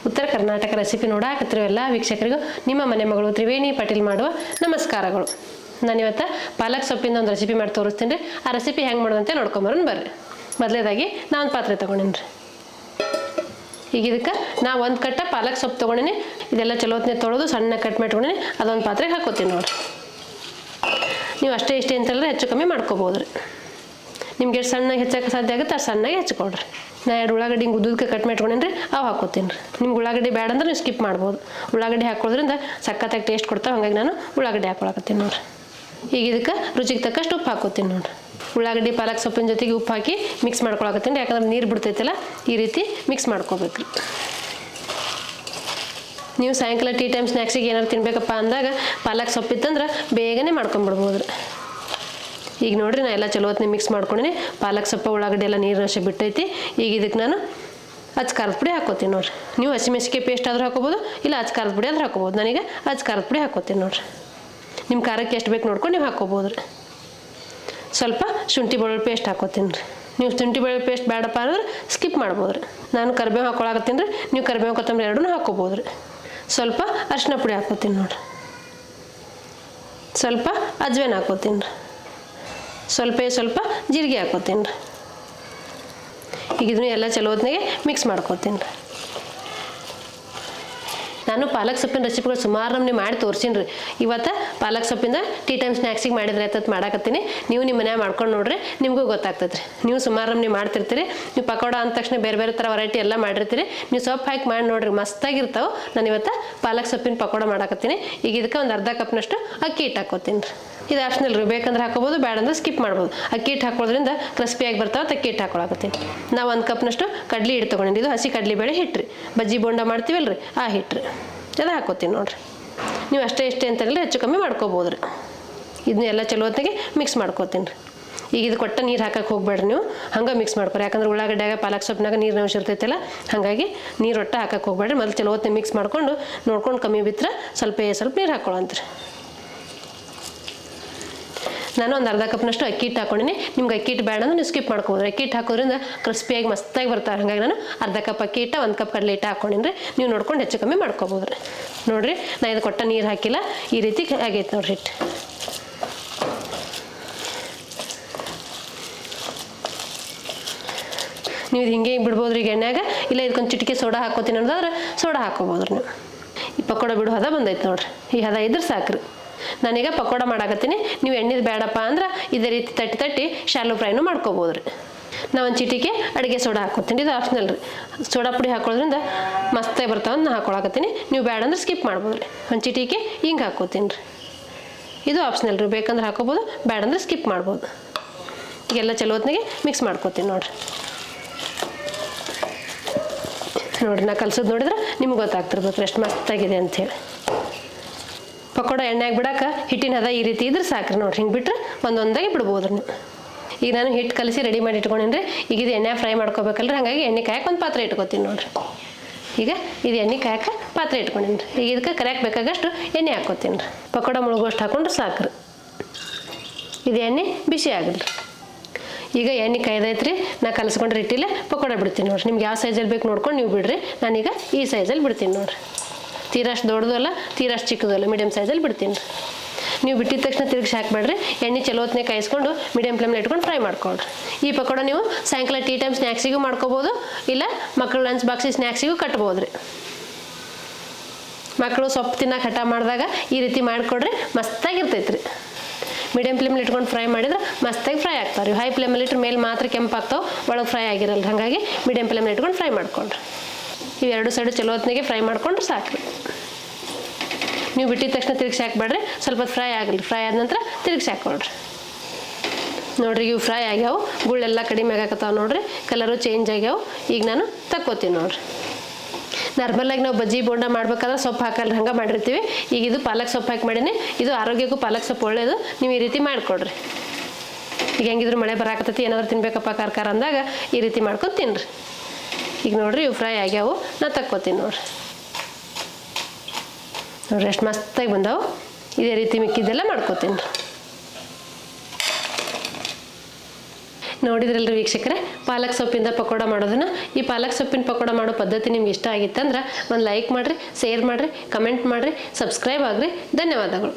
ಉತ್ತರ ಕರ್ನಾಟಕ ರೆಸಿಪಿ ನೋಡಾಕತ್ತಿರೋ ಎಲ್ಲ ವೀಕ್ಷಕರಿಗೂ ನಿಮ್ಮ ಮನೆ ಮಗಳು ತ್ರಿವೇಣಿ ಪಾಟೀಲ್ ಮಾಡುವ ನಮಸ್ಕಾರಗಳು. ನಾನಿವತ್ತು ಪಾಲಕ್ ಸೊಪ್ಪಿಂದ ಒಂದು ರೆಸಿಪಿ ಮಾಡಿ ತೋರಿಸ್ತೀನಿ ರೀ. ಆ ರೆಸಿಪಿ ಹೆಂಗೆ ಮಾಡೋದಂತೆ ನೋಡ್ಕೊಂಬರೋಣ ಬರ್ರಿ. ಮೊದಲೇದಾಗಿ ನಾನು ಒಂದು ಪಾತ್ರೆ ತೊಗೊಂಡಿನಿ ರೀ. ಈಗ ಇದಕ್ಕೆ ನಾ ಒಂದು ಕಟ್ಟ ಪಾಲಕ್ ಸೊಪ್ಪು ತೊಗೊಂಡಿನಿ. ಇದೆಲ್ಲ ಚಲೋ ಹೊತ್ತಿನ ತೊಳೆದು ಸಣ್ಣ ಕಟ್ ಮಾಡ್ಕೊಂಡಿನಿ. ಅದೊಂದು ಪಾತ್ರೆಗೆ ಹಾಕೋತೀನಿ ನೋಡಿರಿ. ನೀವು ಅಷ್ಟೇ ಇಷ್ಟೇ ಅಂತಂದ್ರೆ ಹೆಚ್ಚು ಕಮ್ಮಿ ಮಾಡ್ಕೋಬೋದು ರೀ. ನಿಮ್ಗೆ ಎಷ್ಟು ಸಣ್ಣಗೆ ಹೆಚ್ಚಕ್ಕೆ ಸಾಧ್ಯ ಆಗುತ್ತೆ ಅಷ್ಟು ಸಣ್ಣಗೆ ಹೆಚ್ಚಿಕೊಡ್ರಿ. ನಾ 2 ಉಳ್ಳಾಗಡ್ಡಿ ಹಿಂಗೆ ಉದ್ದಕ್ಕೆ ಕಟ್ ಮಾಡ್ಕೊಂಡೇನಿ ರೀ, ಅವು ಹಾಕೋತೀನಿ ರೀ. ನಿಮ್ಗೆ ಉಳ್ಳಾಗಡ್ಡಿ ಬೇಡ ಅಂದ್ರೆ ನೀವು ಸ್ಕಿಪ್ ಮಾಡ್ಬೋದು. ಉಳ್ಳಾಗಡ್ಡಿ ಹಾಕೋದ್ರಿಂದ ಸಖತ್ತಾಗಿ ಟೇಸ್ಟ್ ಕೊಡ್ತಾವೆ. ಹಾಗಾಗಿ ನಾನು ಉಳ್ಳಾಗಡ್ಡಿ ಹಾಕೊಳಕತ್ತೀನಿ ನೋಡಿರಿ. ಈಗ ಇದಕ್ಕೆ ರುಚಿಗೆ ತಕ್ಕಷ್ಟು ಉಪ್ಪು ಹಾಕೋತೀನಿ ನೋಡಿರಿ. ಉಳ್ಳಾಗಡ್ಡಿ ಪಾಲಕ್ ಸೊಪ್ಪಿನ ಜೊತೆಗೆ ಉಪ್ಪು ಹಾಕಿ ಮಿಕ್ಸ್ ಮಾಡ್ಕೊಳಕತ್ತೀನಿ. ಯಾಕಂದ್ರೆ ನೀರು ಬಿಡ್ತೈತಲ್ಲ, ಈ ರೀತಿ ಮಿಕ್ಸ್ ಮಾಡ್ಕೋಬೇಕು ರೀ. ನೀವು ಸಾಯಂಕಾಲ ಟೀ ಟೈಮ್ ಸ್ನ್ಯಾಕ್ಸಿಗೆ ಏನಾದ್ರು ತಿನ್ಬೇಕಪ್ಪ ಅಂದಾಗ ಪಾಲಕ್ ಸೊಪ್ಪಿತ್ತಂದ್ರೆ ಬೇಗನೆ ಮಾಡ್ಕೊಂಬಿಡ್ಬೋದು ರೀ. ಈಗ ನೋಡಿರಿ, ನಾ ಎಲ್ಲ ಚಲೋ ಹೊತ್ತಿನ ಮಿಕ್ಸ್ ಮಾಡ್ಕೊಂಡಿನಿ. ಪಾಲಕ್ ಸೊಪ್ಪು ಉಳ್ಳಾಗಡ್ಡಿ ಎಲ್ಲ ನೀರಿನ ಅಂಶ ಬಿಟ್ಟೈತಿ. ಈಗ ಇದಕ್ಕೆ ನಾನು ಅಚ್ಚ ಖಾರದ ಪುಡಿ ಹಾಕೋತೀನಿ ನೋಡಿರಿ. ನೀವು ಹಸಿಮೆಣಸಿಗೆ ಪೇಸ್ಟ್ ಆದರೂ ಹಾಕೋಬೋದು, ಇಲ್ಲ ಅಚ್ಚ ಖಾರದ ಪುಡಿ ಆದರೂ ಹಾಕೋಬೋದು. ನನಗೆ ಅಚ್ಚ ಖಾರದ ಪುಡಿ ಹಾಕೋತೀನಿ ನೋಡಿರಿ. ನಿಮ್ಮ ಖಾರಕ್ಕೆ ಎಷ್ಟು ಬೇಕು ನೋಡ್ಕೊಂಡು ನೀವು ಹಾಕೋಬೋದು ರೀ. ಸ್ವಲ್ಪ ಶುಂಠಿ ಬೆಳ್ಳುಳ್ಳಿ ಪೇಸ್ಟ್ ಹಾಕೋತೀನಿ ರೀ. ನೀವು ಶುಂಠಿ ಬೆಳ್ಳುಳ್ಳಿ ಪೇಸ್ಟ್ ಬೇಡಪ್ಪ ಅಂದ್ರೆ ಸ್ಕಿಪ್ ಮಾಡ್ಬೋದು ರೀ. ನಾನು ಕರಿಬೇವು ಹಾಕೊಳಕತ್ತೀನಿ ರೀ. ನೀವು ಕರಿಬೇವು ಕೊತ್ತಂಬರಿ ಎರಡೂ ಹಾಕೋಬೋದು ರೀ. ಸ್ವಲ್ಪ ಅರಿಶಿನ ಪುಡಿ ಹಾಕೋತೀನಿ ನೋಡಿರಿ. ಸ್ವಲ್ಪ ಅಜ್ವೇನ ಹಾಕೋತೀನಿ ರೀ. ಸ್ವಲ್ಪ ಜೀರಿಗೆ ಹಾಕೋತೀನಿ ರೀ. ಈಗ ಇದನ್ನು ಎಲ್ಲ ಚಲೋ ಹೊತ್ತಿನಾಗೆ ಮಿಕ್ಸ್ ಮಾಡ್ಕೋತೀನಿ ರೀ. ನಾನು ಪಾಲಕ್ ಸೊಪ್ಪಿನ ರೆಸಿಪಿಗಳು ಸುಮಾರು ನಮ್ಗೆ ಮಾಡಿ ತೋರಿಸೀನಿ ರೀ. ಇವತ್ತು ಪಾಲಕ್ ಸೊಪ್ಪಿಂದ ಟೀ ಟೈಮ್ ಸ್ನ್ಯಾಕ್ಸಿಗೆ ಮಾಡಿದ್ರೆ ಆಯ್ತತ್ ಮಾಡಾಕತ್ತೀನಿ. ನೀವು ನಿಮ್ಮ ಮನ್ಯಾಗ ಮಾಡ್ಕೊಂಡು ನೋಡ್ರಿ, ನಿಮಗೂ ಗೊತ್ತಾಗ್ತದೆ ರೀ. ನೀವು ಸುಮಾರು ನಮ್ಗೆ ಮಾಡ್ತಿರ್ತೀರಿ. ನೀವು ಪಕೋಡ ಅಂದ ತಕ್ಷಣ ಬೇರೆ ಬೇರೆ ಥರ ವೆರೈಟಿ ಎಲ್ಲ ಮಾಡಿರ್ತೀರಿ. ನೀವು ಸೊಪ್ಪು ಹಾಕಿ ಮಾಡಿ ನೋಡ್ರಿ, ಮಸ್ತಾಗಿರ್ತಾವೆ. ನಾನು ಇವತ್ತು ಪಾಲಕ್ ಸೊಪ್ಪಿನ ಪಕೋಡ ಮಾಡಾಕತ್ತೀನಿ. ಈಗ ಇದಕ್ಕೆ ಒಂದು ಅರ್ಧ ಕಪ್ನಷ್ಟು ಅಕ್ಕಿ ಹಿಟ್ಟು ಹಾಕೋತೀನಿ ರೀ. ಇದು ಆಪ್ಷನಲ್ ರೀ. ಬೇಕಂದ್ರೆ ಹಾಕೋಬೋದು, ಬೇಡ ಅಂದ್ರೆ ಸ್ಕಿಪ್ ಮಾಡ್ಬೋದು. ಅಕ್ಕಿ ಹಿಟ್ಟು ಹಾಕೋದ್ರಿಂದ ಕ್ರಿಸ್ಪಿಯಾಗಿ ಬರ್ತಾವೆ. ಅಕ್ಕಿ ಹಿಟ್ಟು ಹಾಕೊಳಕತ್ತೀನಿ. ನಾವು 1 ಕಪ್ನಷ್ಟು ಕಡ್ಲಿ ಹಿಟ್ಟು ತೊಗೊಂಡಿದ್ದು. ಇದು ಹಸಿ ಕಡಲೆಬೇಳೆ ಹಿಟ್ಟು ರೀ. ಬಜ್ಜಿ ಬೋಂಡ ಮಾಡ್ತೀವಲ್ಲ ರೀ, ಆ ಹಿಟ್ಟು ರೀ. ಅದು ಹಾಕೋತೀನಿ ನೋಡಿರಿ. ನೀವು ಅಷ್ಟೇ ಇಷ್ಟೇ ಅಂತಂದ್ರೆ ಹೆಚ್ಚು ಕಮ್ಮಿ ಮಾಡ್ಕೋಬೋದು ರೀ. ಇದನ್ನೆಲ್ಲ ಚಲೋ ಹೊತ್ತಿಗೆ ಮಿಕ್ಸ್ ಮಾಡ್ಕೋತೀನಿ ರೀ. ಈಗ ಇದು ಕೊಟ್ಟ ನೀರು ಹಾಕಕ್ಕೆ ಹೋಗ್ಬೇಡ್ರಿ. ನೀವು ಹಂಗೆ ಮಿಕ್ಸ್ ಮಾಡ್ಕೊರಿ. ಯಾಕಂದ್ರೆ ಉಳ್ಳಾಗಡ್ಡ್ಯಾಗ ಪಾಲಕ್ ಸೊಪ್ಪಿನಾಗ ನೀರಿನ ಅಂಶ ಇರ್ತೈತಲ್ಲ, ಹಾಗಾಗಿ ನೀರು ಒಟ್ಟು ಹಾಕಕ್ಕೆ ಹೋಗ್ಬೇಡ್ರಿ. ಮೊದಲು ಚಲೋ ಹೊತ್ತಿಗೆ ಮಿಕ್ಸ್ ಮಾಡ್ಕೊಂಡು ನೋಡ್ಕೊಂಡು ಕಮ್ಮಿ ಬಿತ್ತರೆ ಸ್ವಲ್ಪ ನೀರು ಹಾಕೊಳ್ಳೋಂತ್ರಿ. ನಾನು ಒಂದು ಅರ್ಧ ಕಪ್ನಷ್ಟು ಅಕ್ಕಿ ಹಿಟ್ಟು ಹಾಕೊಂಡಿನಿ. ನಿಮ್ಗೆ ಅಕ್ಕಿ ಹಿಟ್ಟು ಬೇಡ ಅಂದ್ರೆ ನೀವು ಸ್ಕಿಪ್ ಮಾಡ್ಕೋಬೋದು. ಅಕ್ಕಿ ಹಿಟ್ಟು ಹಾಕೋದ್ರಿಂದ ಕ್ರಿಸ್ಪಿಯಾಗಿ ಮಸ್ತಾಗಿ ಬರ್ತಾರೆ. ಹಾಗಾಗಿ ನಾನು ಅರ್ಧ ಕಪ್ ಅಕ್ಕಿ ಹಿಟ್ಟು 1 ಕಪ್ ಕಡಲೆ ಹಿಟ್ಟು ಹಾಕೊಂಡಿನಿ. ನೀವು ನೋಡ್ಕೊಂಡು ಹೆಚ್ಚು ಕಮ್ಮಿ ಮಾಡ್ಕೋಬೋದು ರೀ. ನೋಡಿರಿ, ನಾ ಇದು ಕೊಟ್ಟ ನೀರು ಹಾಕಿಲ್ಲ, ಈ ರೀತಿ ಆಗೈತೆ ನೋಡಿರಿ ಹಿಟ್ಟು. ನೀವು ಇದು ಹಿಂಗೆ ಬಿಡ್ಬೋದು ರೀ ಎಣ್ಣೆಯಾಗ. ಇಲ್ಲ ಇದಕ್ಕೊಂದು ಚಿಟಿಕೆ ಸೋಡಾ ಹಾಕೋತೀನಿ ಅನ್ನೋದಾದ್ರೆ ಸೋಡಾ ಹಾಕೋಬೋದು ರೀ. ನೀವು ಈ ಪಕೋಡ ಬಿಡು ಹದ ಬಂದೈತೆ ನೋಡಿರಿ. ಈ ಹದ ಇದ್ರೆ ಸಾಕ್ರಿ. ನಾನೀಗ ಪಕೋಡ ಮಾಡಾಕತ್ತೀನಿ. ನೀವು ಎಣ್ಣೆದು ಬೇಡಪ್ಪ ಅಂದ್ರೆ ಇದೇ ರೀತಿ ತಟ್ಟಿ ಶಾಲೋ ಫ್ರೈನೂ ಮಾಡ್ಕೋಬೋದು ರೀ. ನಾವು ಒಂದು ಚಿಟಿಕೆ ಅಡುಗೆ ಸೋಡಾ ಹಾಕೋತೀನಿ. ಇದು ಆಪ್ಷನಲ್ ರೀ. ಸೋಡಾ ಪುಡಿ ಹಾಕೋದ್ರಿಂದ ಮಸ್ತಾಗಿ ಬರ್ತಾವೆ ಅಂತ ನಾನು ಹಾಕೊಳಕತ್ತೀನಿ. ನೀವು ಬೇಡ ಅಂದ್ರೆ ಸ್ಕಿಪ್ ಮಾಡ್ಬೋದು ರೀ. ಒಂದು ಚಿಟಿಕೆ ಹಿಂಗೆ ಹಾಕೋತೀನಿ ರೀ. ಇದು ಆಪ್ಷನಲ್ ರೀ. ಬೇಕಂದ್ರೆ ಹಾಕೋಬೋದು, ಬೇಡ ಅಂದ್ರೆ ಸ್ಕಿಪ್ ಮಾಡ್ಬೋದು. ಈಗೆಲ್ಲ ಚಲೋ ಹೊತ್ತಿಗೆ ಮಿಕ್ಸ್ ಮಾಡ್ಕೋತೀನಿ ನೋಡಿರಿ. ನೋಡಿರಿ, ನಾ ಕಲ್ಸೋದು ನೋಡಿದ್ರೆ ನಿಮ್ಗೆ ಗೊತ್ತಾಗ್ತಿರ್ಬೇಕು ಎಷ್ಟು ಮಸ್ತಾಗಿದೆ ಅಂಥೇಳಿ. ಪಕೋಡ ಎಣ್ಣೆಗೆ ಬಿಡಾಕ ಹಿಟ್ಟಿನ ಹದ ಈ ರೀತಿ ಇದ್ರೆ ಸಾಕ್ರಿ. ನೋಡ್ರಿ, ಹಿಂಗೆ ಬಿಟ್ರೆ ಒಂದೊಂದಾಗಿ ಬಿಡ್ಬೋದು ರೀ. ಈಗ ನಾನು ಹಿಟ್ಟು ಕಲಿಸಿ ರೆಡಿ ಮಾಡಿ ಇಟ್ಕೊಂಡಿನಿ ರೀ. ಈಗ ಇದು ಎಣ್ಣೆ ಫ್ರೈ ಮಾಡ್ಕೋಬೇಕಲ್ರಿ. ಹಾಗಾಗಿ ಎಣ್ಣೆ ಕಾಯಕ್ಕೆ ಒಂದು ಪಾತ್ರೆ ಇಟ್ಕೋತೀನಿ ನೋಡಿರಿ. ಈಗ ಇದು ಎಣ್ಣೆ ಕಾಯಕ್ಕೆ ಪಾತ್ರೆ ಇಟ್ಕೊಂಡಿನಿ ರೀ. ಈಗ ಇದಕ್ಕೆ ಕರಿಯಕ್ಕೆ ಬೇಕಾಗಷ್ಟು ಎಣ್ಣೆ ಹಾಕೋತೀನಿ ರೀ. ಪಕೋಡ ಮುಳುಗೋಷ್ಟು ಹಾಕೊಂಡ್ರೆ ಸಾಕ್ರಿ. ಇದು ಎಣ್ಣೆ ಬಿಸಿ ಆಗಲಿ. ಈಗ ಎಣ್ಣೆ ಕಾಯ್ದೈತೆ ರೀ. ನಾ ಕಲಿಸ್ಕೊಂಡ್ರೆ ಹಿಟ್ಟಿಲ್ಲ ಪಕೋಡ ಬಿಡ್ತೀನಿ ನೋಡಿರಿ. ನಿಮ್ಗೆ ಯಾವ ಸೈಜಲ್ಲಿ ಬೇಕು ನೋಡ್ಕೊಂಡು ನೀವು ಬಿಡ್ರಿ. ನಾನೀಗ ಈ ಸೈಜಲ್ಲಿ ಬಿಡ್ತೀನಿ ನೋಡಿರಿ. ತೀರಷ್ಟು ದೊಡ್ಡದು ಅಲ್ಲ, ತೀರಷ್ಟು ಚಿಕ್ಕದು ಅಲ್ಲ, ಮೀಡಿಯಮ್ ಸೈಜಲ್ಲಿ ಬಿಡ್ತೀನಿ ರೀ. ನೀವು ಬಿಟ್ಟಿದ ತಕ್ಷಣ ತಿರುಗಿಸಿ ಹಾಕ್ಬೇಡ್ರಿ. ಎಣ್ಣೆ ಚಲೋ ಹೊತ್ತಿಗೆ ಕಾಯಿಸ್ಕೊಂಡು ಮೀಡಿಯಮ್ ಫ್ಲೇಮ್ನ ಇಟ್ಕೊಂಡು ಫ್ರೈ ಮಾಡ್ಕೊಳ್ರಿ. ಈ ಪಕೋಡ ನೀವು ಸಾಯಂಕಾಲ ಟೀ ಟೈಮ್ ಸ್ನ್ಯಾಕ್ಸಿಗೂ ಮಾಡ್ಕೋಬೋದು, ಇಲ್ಲ ಮಕ್ಕಳು ಲಂಚ್ ಬಾಕ್ಸಿಗೆ ಸ್ನ್ಯಾಕ್ಸಿಗೂ ಕಟ್ಬೋದು ರೀ. ಮಕ್ಕಳು ಸೊಪ್ಪು ತಿನ್ನಕ್ಕೆ ಹಠ ಮಾಡಿದಾಗ ಈ ರೀತಿ ಮಾಡಿಕೊಡ್ರಿ, ಮಸ್ತಾಗಿರ್ತೈತೆ ರೀ. ಮೀಡಿಯಮ್ ಫ್ಲೇಮಲ್ಲಿ ಇಟ್ಕೊಂಡು ಫ್ರೈ ಮಾಡಿದ್ರೆ ಮಸ್ತಾಗಿ ಫ್ರೈ ಆಗ್ತಾವೆ ರೀ. ಹೈ ಫ್ಲೇಮಲ್ಲಿ ಇಟ್ಟರೆ ಮೇಲೆ ಮಾತ್ರ ಕೆಂಪಾಗ್ತಾವೆ, ಒಳಗೆ ಫ್ರೈ ಆಗಿರಲ್ಲ. ಹಾಗಾಗಿ ಮೀಡಿಯಮ್ ಫ್ಲೇಮಲ್ಲಿ ಇಟ್ಕೊಂಡು ಫ್ರೈ ಮಾಡ್ಕೊಳ್ರಿ. ಇವೆರಡು ಸೈಡು ಚಲೋ ಹೊತ್ತಿಗೆ ಫ್ರೈ ಮಾಡ್ಕೊಂಡ್ರೆ ಸಾಕ್ರಿ. ನೀವು ಬಿಟ್ಟಿದ ತಕ್ಷಣ ತಿರುಗಿಸಿ ಹಾಕ್ಬೇಡ್ರಿ. ಸ್ವಲ್ಪ ಫ್ರೈ ಆಗಲಿ. ಫ್ರೈ ಆದ ನಂತರ ತಿರುಗಿಸಿ ಹಾಕ್ಕೊಳ್ರಿ. ನೋಡಿರಿ, ಇವು ಫ್ರೈ ಆಗ್ಯಾವು. ಗುಳ್ಳೆಲ್ಲ ಕಡಿಮೆ ಆಗಾಕತ್ತಾವೆ ನೋಡಿರಿ. ಕಲರು ಚೇಂಜ್ ಆಗ್ಯಾವು. ಈಗ ನಾನು ತಕ್ಕೋತೀನಿ ನೋಡಿರಿ. ನಾರ್ಮಲಾಗಿ ನಾವು ಬಜ್ಜಿ ಬೋಂಡ ಮಾಡ್ಬೇಕಾದ್ರೆ ಸೊಪ್ಪು ಹಾಕಲ್ರಿ, ಹಂಗೆ ಮಾಡಿರ್ತೀವಿ. ಈಗ ಇದು ಪಾಲಕ್ ಸೊಪ್ಪು ಹಾಕಿ ಮಾಡೀನಿ. ಇದು ಆರೋಗ್ಯಕ್ಕೂ ಪಾಲಕ್ ಸೊಪ್ಪು ಒಳ್ಳೆಯದು. ನೀವು ಈ ರೀತಿ ಮಾಡಿಕೊಡ್ರಿ. ಈಗ ಹೆಂಗಿದ್ರು ಮಳೆ ಬರಾಕತ್ತೈತಿ, ಏನಾದ್ರು ತಿನ್ಬೇಕಪ್ಪ ಖಾರ ಅಂದಾಗ ಈ ರೀತಿ ಮಾಡ್ಕೊಂಡು ತಿನ್ನಿರಿ. ಈಗ ನೋಡಿರಿ, ಇವು ಫ್ರೈ ಆಗ್ಯಾವು. ನಾ ತಕ್ಕೋತೀನಿ ನೋಡಿರಿ. ನೋಡಿರಿ ಎಷ್ಟು ಮಸ್ತಾಗಿ ಬಂದಾವು. ಇದೇ ರೀತಿ ಮಿಕ್ಕಿದ್ದೆಲ್ಲ ಮಾಡ್ಕೋತೀನಿ ರೀ. ನೋಡಿದ್ರಲ್ರಿ ವೀಕ್ಷಕರೇ, ಪಾಲಕ್ ಸೊಪ್ಪಿಂದ ಪಕೋಡ ಮಾಡೋದನ್ನು. ಈ ಪಾಲಕ್ ಸೊಪ್ಪಿನ ಪಕೋಡ ಮಾಡೋ ಪದ್ಧತಿ ನಿಮ್ಗೆ ಇಷ್ಟ ಆಗಿತ್ತಂದ್ರೆ ಒಂದು ಲೈಕ್ ಮಾಡಿರಿ, ಶೇರ್ ಮಾಡಿರಿ, ಕಮೆಂಟ್ ಮಾಡಿರಿ, ಸಬ್ಸ್ಕ್ರೈಬ್ ಆಗಿರಿ. ಧನ್ಯವಾದಗಳು.